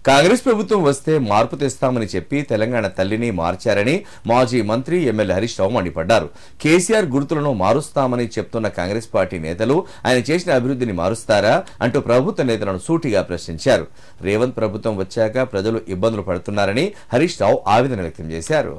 కాంగ్రెస్ ప్రభుత్వం వస్తే మార్పు తెస్తామని చెప్పి తెలంగాణ తల్లిని మార్చారని మాజీ మంత్రి ఎమ్మెల్యే హరీష్ రావు మండిపడ్డారు. కేసీఆర్ గుర్తులను మారుస్తామని చెప్తున్న కాంగ్రెస్ పార్టీ నేతలు ఆయన చేసిన అభివృద్ధిని మారుస్తారా అంటూ ప్రభుత్వ నేతలను సూటిగా ప్రశ్నించారు. రేవంత్ ప్రభుత్వం వచ్చాక ప్రజలు ఇబ్బందులు పడుతున్నారని హరీష్ రావు ఆవేదన వ్యక్తం చేశారు.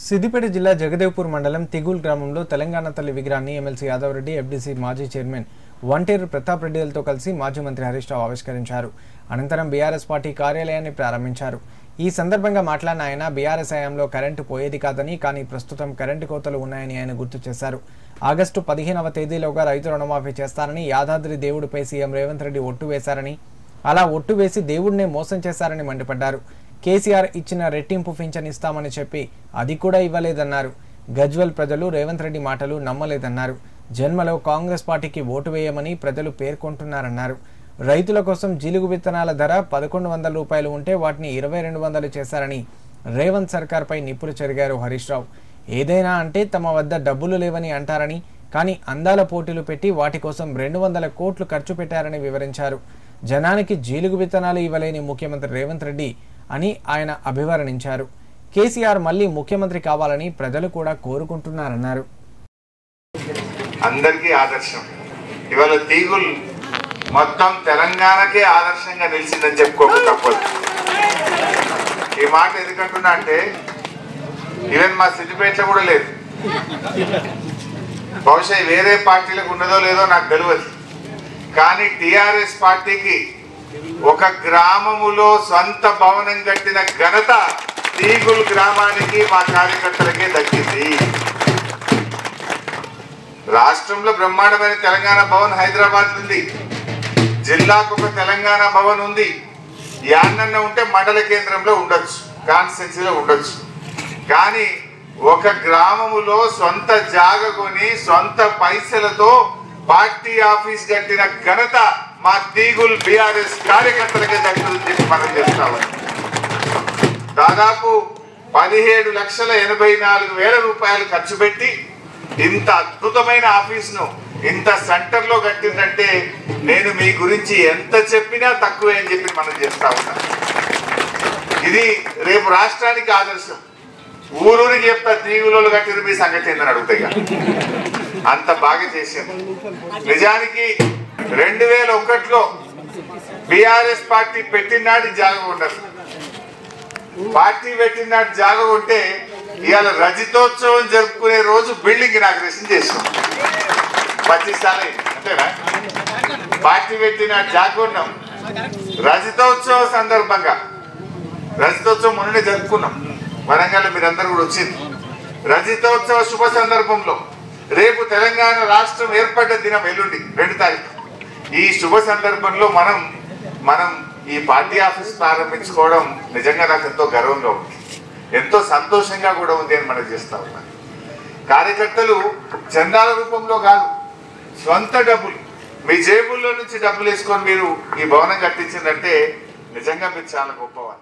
సిద్దిపేట జిల్లా జగదేవ్పూర్ మండలం తిగూల్ గ్రామంలో తెలంగాణ తల్లి విగ్రహాన్ని ఎమ్మెల్సీ యాదవ్ రెడ్డి, ఎఫ్డీసీ మాజీ చైర్మన్ వంటేరు ప్రతాప్ రెడ్డిలతో కలిసి మాజీ మంత్రి హరీష్ రావు ఆవిష్కరించారు. అనంతరం బీఆర్ఎస్ పార్టీ కార్యాలయాన్ని ప్రారంభించారు. ఈ సందర్భంగా మాట్లాడిన ఆయన బీఆర్ఎస్ హయాంలో కరెంటు పోయేది కాదని, కానీ ప్రస్తుతం కరెంటు కోతలు ఉన్నాయని ఆయన గుర్తు చేశారు. ఆగస్టు 15వ తేదీలోగా రైతు రుణమాఫీ చేస్తారని, యాదాద్రి దేవుడిపై సీఎం రేవంత్ రెడ్డి ఒట్టు వేశారని, అలా ఒట్టు వేసి దేవుడినే మోసం చేశారని మండిపడ్డారు. కేసీఆర్ ఇచ్చిన రెట్టింపు పింఛన్ ఇస్తామని చెప్పి అది కూడా ఇవ్వలేదన్నారు. గజ్వెల్ ప్రజలు రేవంత్ రెడ్డి మాటలు నమ్మలేదన్నారు. జన్మలో కాంగ్రెస్ పార్టీకి ఓటు వేయమని ప్రజలు పేర్కొంటున్నారన్నారు. రైతుల కోసం జీలుగు విత్తనాల ధర 1100 రూపాయలు ఉంటే వాటిని 2200 చేశారని రేవంత్ సర్కార్పై నిప్పులు చెరిగారు హరీష్ రావు. ఏదైనా అంటే తమ వద్ద డబ్బులు లేవని అంటారని, కానీ అందాల పోటీలు పెట్టి వాటి కోసం 200 కోట్లు ఖర్చు పెట్టారని వివరించారు. జనానికి జీలుగు విత్తనాలు ఇవ్వలేని ముఖ్యమంత్రి రేవంత్ రెడ్డి అని ఆయన అభివర్ణించారు. కేసీఆర్ మళ్లీ ముఖ్యమంత్రి కావాలని ప్రజలు కూడా కోరుకుంటున్నారన్నారు. అందరికీ ఆదర్శం. ఇవాళ తీగుల్ మొత్తం తెలంగాణకే ఆదర్శంగా నిలిచిందని చెప్పుకోక తప్పదు. ఈ మాట ఎందుకంటున్నా అంటే ఈవెన్ మా సిద్దిపేటలో కూడా లేదు. బహుశా వేరే పార్టీలకు ఉన్నదో లేదో నాకు తెలియదు. కానీ టీఆర్ఎస్ పార్టీకి ఒక గ్రామములో సొంత భవనం కట్టిన ఘనత తీగుల్ గ్రామానికి మా కార్యకర్తలకే దక్కింది. రాష్ట్రంలో బ్రహ్మాండమైన తెలంగాణ భవన్ హైదరాబాద్ ఉంది, జిల్లాకు ఒక తెలంగాణ భవన్ ఉంది. యాన్నన్న ఉంటే మండల కేంద్రంలో ఉండొచ్చు, కాన్స్టిట్యున్సీలో ఉండొచ్చు. కానీ ఒక గ్రామములో సొంత జాగ కొని సొంత పైసలతో పార్టీ ఆఫీస్ కట్టిన ఘనత మా తీగుల్ బీఆర్ఎస్ కార్యకర్తలకే దక్కుతుందని చెప్పి మనం చేస్తాము. దాదాపు 17,84,000 రూపాయలు ఖర్చు పెట్టి ఇంత అద్భుతమైన ఆఫీస్ను ఇంత సెంటర్లో కట్టిందంటే నేను మీ గురించి ఎంత చెప్పినా తక్కువే అని చెప్పి మనం చేస్తా ఉన్నాం. ఇది రేపు రాష్ట్రానికి ఆదర్శం. ఊరూరికి చెప్తా తీగులో కట్టిన మీ సంగతి ఏందని అడుగుతాయి. అంత బాగా చేశాను. నిజానికి 2001లో బీఆర్ఎస్ పార్టీ పెట్టినాడు జాగ ఉండదు. పార్టీ పెట్టినాడు జాగ ఉంటే ఇవాళ రజతోత్సవం జరుపుకునే రోజు బిల్డింగ్ ఇనాగ్రేషన్ చేసాం. 25 సార్లు అంతేనా? పార్టీ పెట్టిన జాగ ఉన్నాం. రజతోత్సవ సందర్భంగా, రజతోత్సవం మొన్ననే జరుపుకున్నాం వరంగల్, మీరందరూ కూడా వచ్చింది. రజతోత్సవ శుభ సందర్భంలో రేపు తెలంగాణ రాష్ట్రం ఏర్పడ్డ దినం ఎల్లుండి 2 తారీఖు. ఈ శుభ సందర్భంలో మనం ఈ పార్టీ ఆఫీస్ ప్రారంభించుకోవడం నిజంగా నాకు ఎంతో గర్వంగా ఉంది, ఎంతో సంతోషంగా కూడా ఉంది అని మనం చేస్తా ఉన్నాం. కార్యకర్తలు చందాల రూపంలో కాదు, సొంత డబ్బులు మీ జేబుల్లో నుంచి డబ్బులు వేసుకొని మీరు ఈ భవనం కట్టించిందంటే నిజంగా మీరు చాలా గొప్పవాళ్ళు.